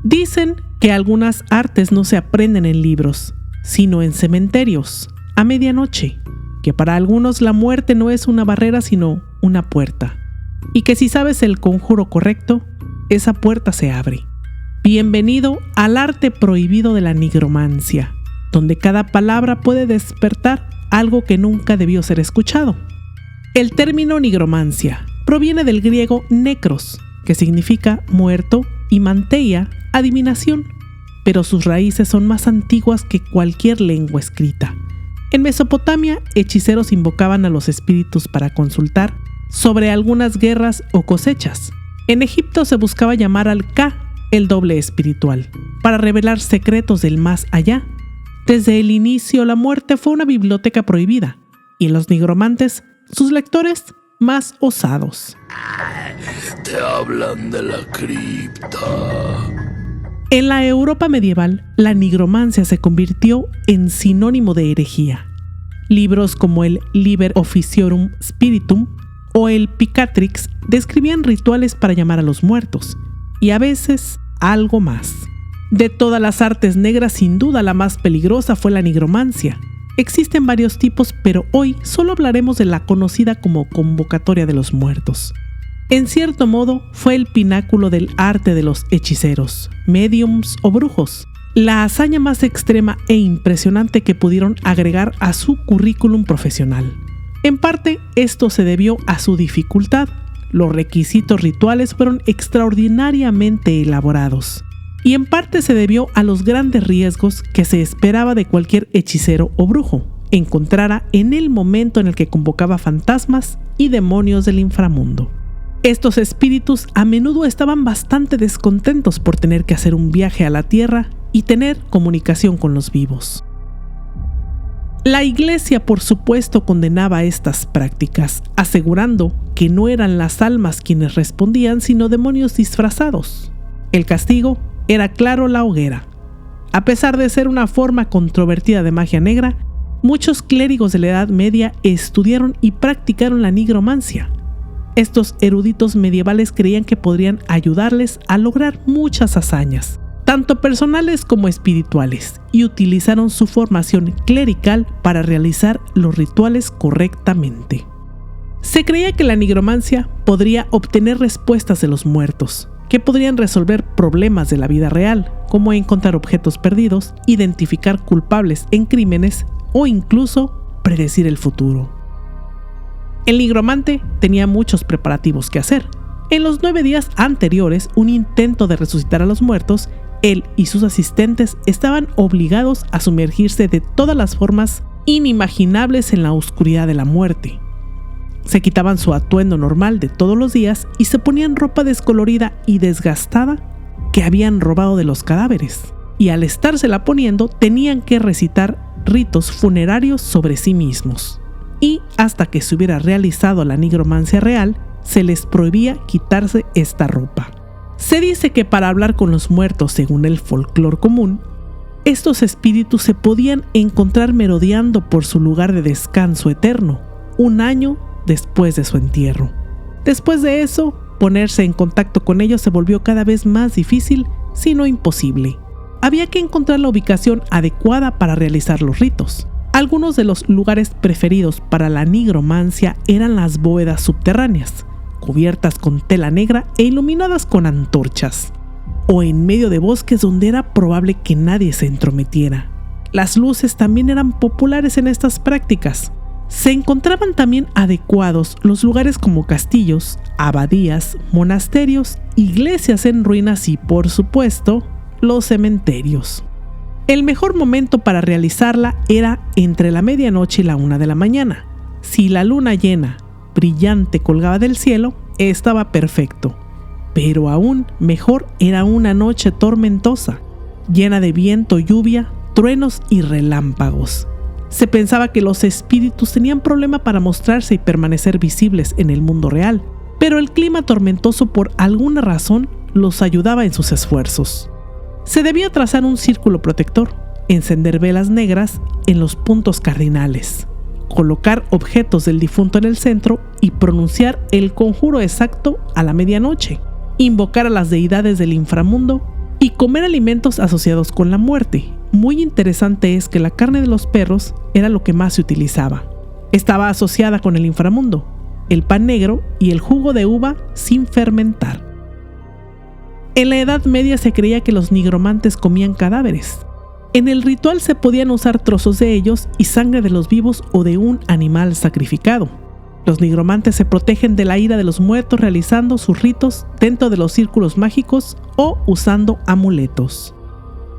Dicen que algunas artes no se aprenden en libros, sino en cementerios, a medianoche, que para algunos la muerte no es una barrera sino una puerta, y que si sabes el conjuro correcto, esa puerta se abre. Bienvenido al arte prohibido de la nigromancia, donde cada palabra puede despertar algo que nunca debió ser escuchado. El término nigromancia proviene del griego necros, que significa muerto, y manteia, adivinación, pero sus raíces son más antiguas que cualquier lengua escrita. En Mesopotamia, hechiceros invocaban a los espíritus para consultar sobre algunas guerras o cosechas. En Egipto se buscaba llamar al Ka, el doble espiritual, para revelar secretos del más allá. Desde el inicio, la muerte fue una biblioteca prohibida, y los nigromantes, sus lectores más osados. Te hablan de la cripta. En la Europa medieval, la nigromancia se convirtió en sinónimo de herejía. Libros como el Liber Officiorum Spiritum o el Picatrix describían rituales para llamar a los muertos, y a veces algo más. De todas las artes negras, sin duda la más peligrosa fue la nigromancia. Existen varios tipos, pero hoy solo hablaremos de la conocida como convocatoria de los muertos. En cierto modo, fue el pináculo del arte de los hechiceros, médiums o brujos, la hazaña más extrema e impresionante que pudieron agregar a su currículum profesional. En parte, esto se debió a su dificultad. Los requisitos rituales fueron extraordinariamente elaborados. Y en parte se debió a los grandes riesgos que se esperaba de cualquier hechicero o brujo encontrara en el momento en el que convocaba fantasmas y demonios del inframundo. Estos espíritus a menudo estaban bastante descontentos por tener que hacer un viaje a la tierra y tener comunicación con los vivos. La Iglesia, por supuesto, condenaba estas prácticas, asegurando que no eran las almas quienes respondían, sino demonios disfrazados. El castigo era claro: la hoguera. A pesar de ser una forma controvertida de magia negra, muchos clérigos de la Edad Media estudiaron y practicaron la nigromancia. Estos eruditos medievales creían que podrían ayudarles a lograr muchas hazañas, tanto personales como espirituales, y utilizaron su formación clerical para realizar los rituales correctamente. Se creía que la nigromancia podría obtener respuestas de los muertos, que podrían resolver problemas de la vida real, como encontrar objetos perdidos, identificar culpables en crímenes o incluso predecir el futuro. El nigromante tenía muchos preparativos que hacer. En los 9 días anteriores, un intento de resucitar a los muertos, él y sus asistentes estaban obligados a sumergirse de todas las formas inimaginables en la oscuridad de la muerte. Se quitaban su atuendo normal de todos los días y se ponían ropa descolorida y desgastada que habían robado de los cadáveres. Y al estársela poniendo, tenían que recitar ritos funerarios sobre sí mismos. Y hasta que se hubiera realizado la nigromancia real, se les prohibía quitarse esta ropa. Se dice que para hablar con los muertos, según el folclore común, estos espíritus se podían encontrar merodeando por su lugar de descanso eterno, 1 año después de su entierro. Después de eso, ponerse en contacto con ellos se volvió cada vez más difícil, si no imposible. Había que encontrar la ubicación adecuada para realizar los ritos. Algunos de los lugares preferidos para la nigromancia eran las bóvedas subterráneas, cubiertas con tela negra e iluminadas con antorchas, o en medio de bosques donde era probable que nadie se entrometiera. Las luces también eran populares en estas prácticas. Se encontraban también adecuados los lugares como castillos, abadías, monasterios, iglesias en ruinas y, por supuesto, los cementerios. El mejor momento para realizarla era entre la medianoche y la 1 de la mañana. Si la luna llena, brillante, colgaba del cielo, estaba perfecto. Pero aún mejor era una noche tormentosa, llena de viento, lluvia, truenos y relámpagos. Se pensaba que los espíritus tenían problema para mostrarse y permanecer visibles en el mundo real, pero el clima tormentoso por alguna razón los ayudaba en sus esfuerzos. Se debía trazar un círculo protector, encender velas negras en los puntos cardinales, colocar objetos del difunto en el centro y pronunciar el conjuro exacto a la medianoche, invocar a las deidades del inframundo y comer alimentos asociados con la muerte. Muy interesante es que la carne de los perros era lo que más se utilizaba. Estaba asociada con el inframundo, el pan negro y el jugo de uva sin fermentar. En la Edad Media se creía que los nigromantes comían cadáveres. En el ritual se podían usar trozos de ellos y sangre de los vivos o de un animal sacrificado. Los nigromantes se protegen de la ira de los muertos realizando sus ritos dentro de los círculos mágicos o usando amuletos.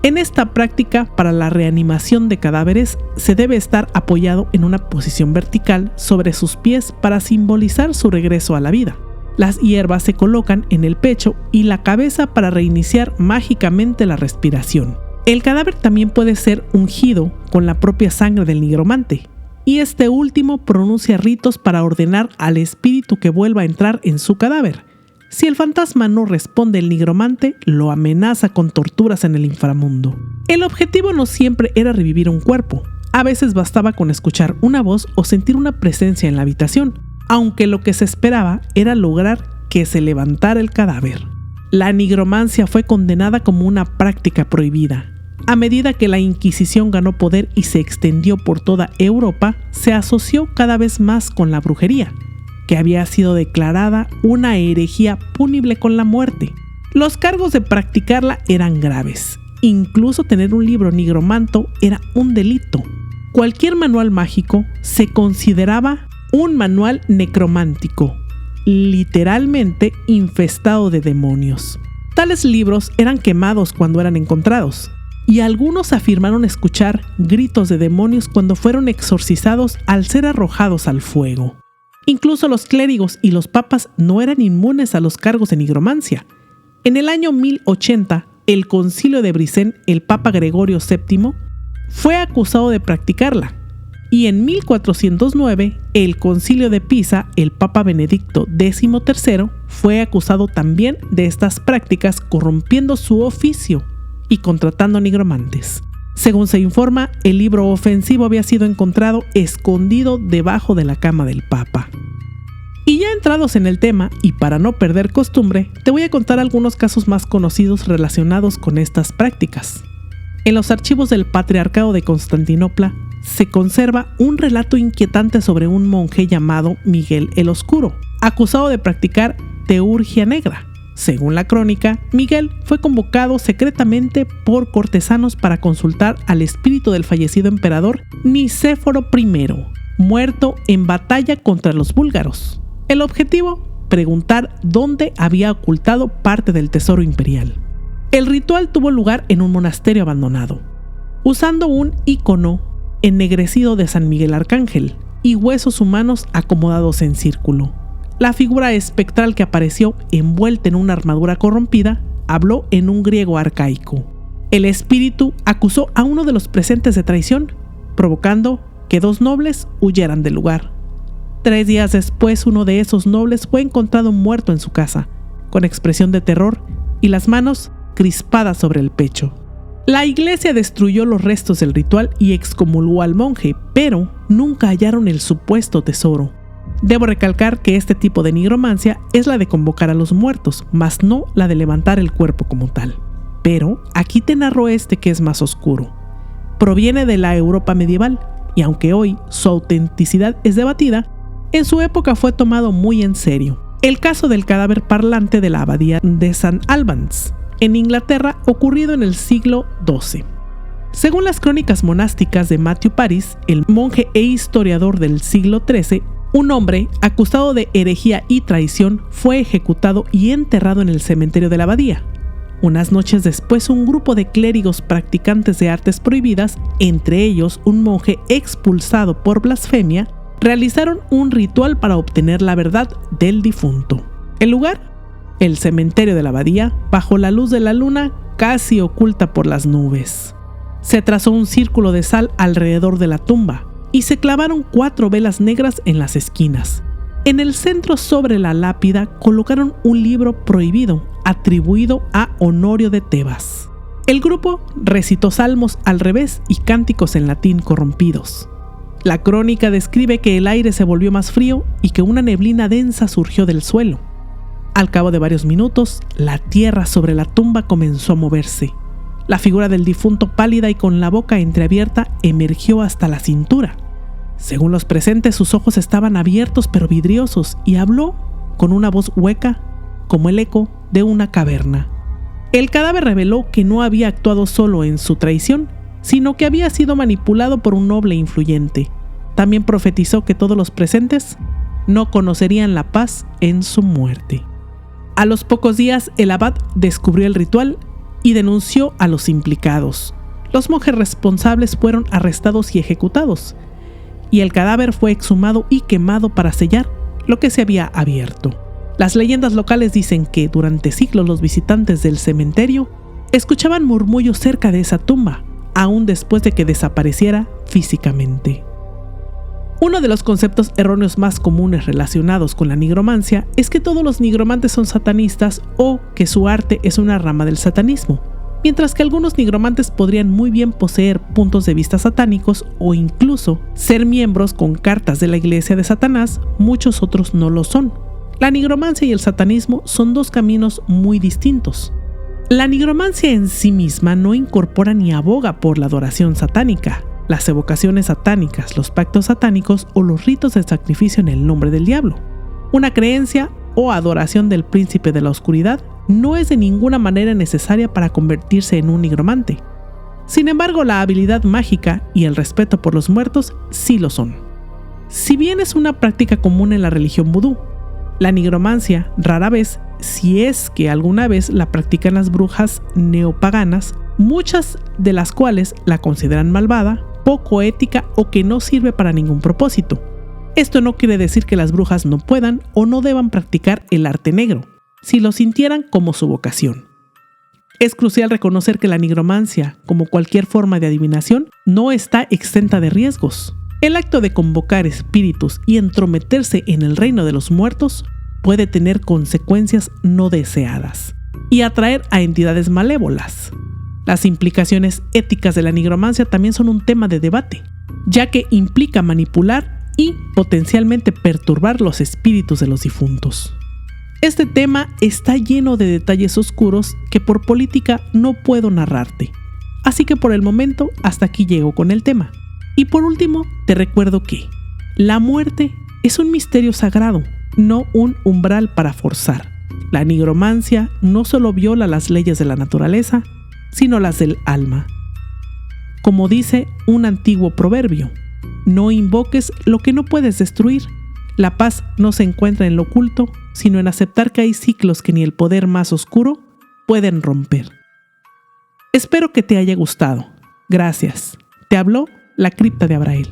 En esta práctica, para la reanimación de cadáveres, se debe estar apoyado en una posición vertical sobre sus pies para simbolizar su regreso a la vida. Las hierbas se colocan en el pecho y la cabeza para reiniciar mágicamente la respiración. El cadáver también puede ser ungido con la propia sangre del nigromante, y este último pronuncia ritos para ordenar al espíritu que vuelva a entrar en su cadáver. Si el fantasma no responde, el nigromante lo amenaza con torturas en el inframundo. El objetivo no siempre era revivir un cuerpo. A veces bastaba con escuchar una voz o sentir una presencia en la habitación, aunque lo que se esperaba era lograr que se levantara el cadáver. La nigromancia fue condenada como una práctica prohibida. A medida que la Inquisición ganó poder y se extendió por toda Europa, se asoció cada vez más con la brujería, que había sido declarada una herejía punible con la muerte. Los cargos de practicarla eran graves. Incluso tener un libro nigromanto era un delito. Cualquier manual mágico se consideraba un manual necromántico, literalmente infestado de demonios. Tales libros eran quemados cuando eran encontrados, y algunos afirmaron escuchar gritos de demonios cuando fueron exorcizados al ser arrojados al fuego. Incluso los clérigos y los papas no eran inmunes a los cargos de nigromancia. En el año 1080, el Concilio de Brissén, el Papa Gregorio VII, fue acusado de practicarla. Y en 1409, el Concilio de Pisa, el Papa Benedicto XIII, fue acusado también de estas prácticas, corrompiendo su oficio y contratando nigromantes. Según se informa, el libro ofensivo había sido encontrado escondido debajo de la cama del Papa. Y ya entrados en el tema, y para no perder costumbre, te voy a contar algunos casos más conocidos relacionados con estas prácticas. En los archivos del Patriarcado de Constantinopla se conserva un relato inquietante sobre un monje llamado Miguel el Oscuro, acusado de practicar teurgia negra. Según la crónica, Miguel fue convocado secretamente por cortesanos para consultar al espíritu del fallecido emperador Nicéforo I, muerto en batalla contra los búlgaros. El objetivo, preguntar dónde había ocultado parte del tesoro imperial. El ritual tuvo lugar en un monasterio abandonado, usando un ícono ennegrecido de San Miguel Arcángel y huesos humanos acomodados en círculo. La figura espectral que apareció envuelta en una armadura corrompida habló en un griego arcaico. El espíritu acusó a uno de los presentes de traición, provocando que 2 nobles huyeran del lugar. 3 días después, uno de esos nobles fue encontrado muerto en su casa, con expresión de terror y las manos crispadas sobre el pecho. La iglesia destruyó los restos del ritual y excomulgó al monje, pero nunca hallaron el supuesto tesoro. Debo recalcar que este tipo de nigromancia es la de convocar a los muertos, mas no la de levantar el cuerpo como tal. Pero aquí te narro este que es más oscuro. Proviene de la Europa medieval, y aunque hoy su autenticidad es debatida, en su época fue tomado muy en serio. El caso del cadáver parlante de la abadía de St. Albans, en Inglaterra, ocurrido en el siglo XII. Según las crónicas monásticas de Matthew Paris, el monje e historiador del siglo XIII, un hombre acusado de herejía y traición fue ejecutado y enterrado en el cementerio de la abadía. Unas noches después, un grupo de clérigos practicantes de artes prohibidas, entre ellos un monje expulsado por blasfemia, realizaron un ritual para obtener la verdad del difunto. El lugar, el cementerio de la abadía, bajo la luz de la luna casi oculta por las nubes. Se trazó un círculo de sal alrededor de la tumba y se clavaron 4 velas negras en las esquinas. En el centro, sobre la lápida, colocaron un libro prohibido atribuido a Honorio de Tebas. El grupo recitó salmos al revés y cánticos en latín corrompidos. La crónica describe que el aire se volvió más frío y que una neblina densa surgió del suelo. Al cabo de varios minutos, la tierra sobre la tumba comenzó a moverse. La figura del difunto, pálida y con la boca entreabierta, emergió hasta la cintura. Según los presentes, sus ojos estaban abiertos pero vidriosos y habló con una voz hueca, como el eco de una caverna. El cadáver reveló que no había actuado solo en su traición, sino que había sido manipulado por un noble influyente. También profetizó que todos los presentes no conocerían la paz en su muerte. A los pocos días, el abad descubrió el ritual y denunció a los implicados. Los monjes responsables fueron arrestados y ejecutados, y el cadáver fue exhumado y quemado para sellar lo que se había abierto. Las leyendas locales dicen que durante siglos los visitantes del cementerio escuchaban murmullos cerca de esa tumba, aún después de que desapareciera físicamente. Uno de los conceptos erróneos más comunes relacionados con la nigromancia es que todos los nigromantes son satanistas o que su arte es una rama del satanismo, mientras que algunos nigromantes podrían muy bien poseer puntos de vista satánicos o incluso ser miembros con cartas de la iglesia de Satanás. Muchos otros no lo son. La nigromancia y el satanismo son dos caminos muy distintos. La nigromancia en sí misma no incorpora ni aboga por la adoración satánica, las evocaciones satánicas, los pactos satánicos o los ritos de sacrificio en el nombre del diablo. Una creencia o adoración del príncipe de la oscuridad no es de ninguna manera necesaria para convertirse en un nigromante. Sin embargo, la habilidad mágica y el respeto por los muertos sí lo son. Si bien es una práctica común en la religión vudú, la nigromancia rara vez, si es que alguna vez la practican las brujas neopaganas, muchas de las cuales la consideran malvada, poco ética o que no sirve para ningún propósito. Esto no quiere decir que las brujas no puedan o no deban practicar el arte negro, si lo sintieran como su vocación. Es crucial reconocer que la nigromancia, como cualquier forma de adivinación, no está exenta de riesgos. El acto de convocar espíritus y entrometerse en el reino de los muertos puede tener consecuencias no deseadas y atraer a entidades malévolas. Las implicaciones éticas de la nigromancia también son un tema de debate, ya que implica manipular y potencialmente perturbar los espíritus de los difuntos. Este tema está lleno de detalles oscuros que por política no puedo narrarte, así que por el momento hasta aquí llego con el tema. Y por último, te recuerdo que la muerte es un misterio sagrado, no un umbral para forzar. La nigromancia no solo viola las leyes de la naturaleza, sino las del alma. Como dice un antiguo proverbio, no invoques lo que no puedes destruir. La paz no se encuentra en lo oculto, sino en aceptar que hay ciclos que ni el poder más oscuro pueden romper. Espero que te haya gustado. Gracias. Te habló la cripta de Abrael.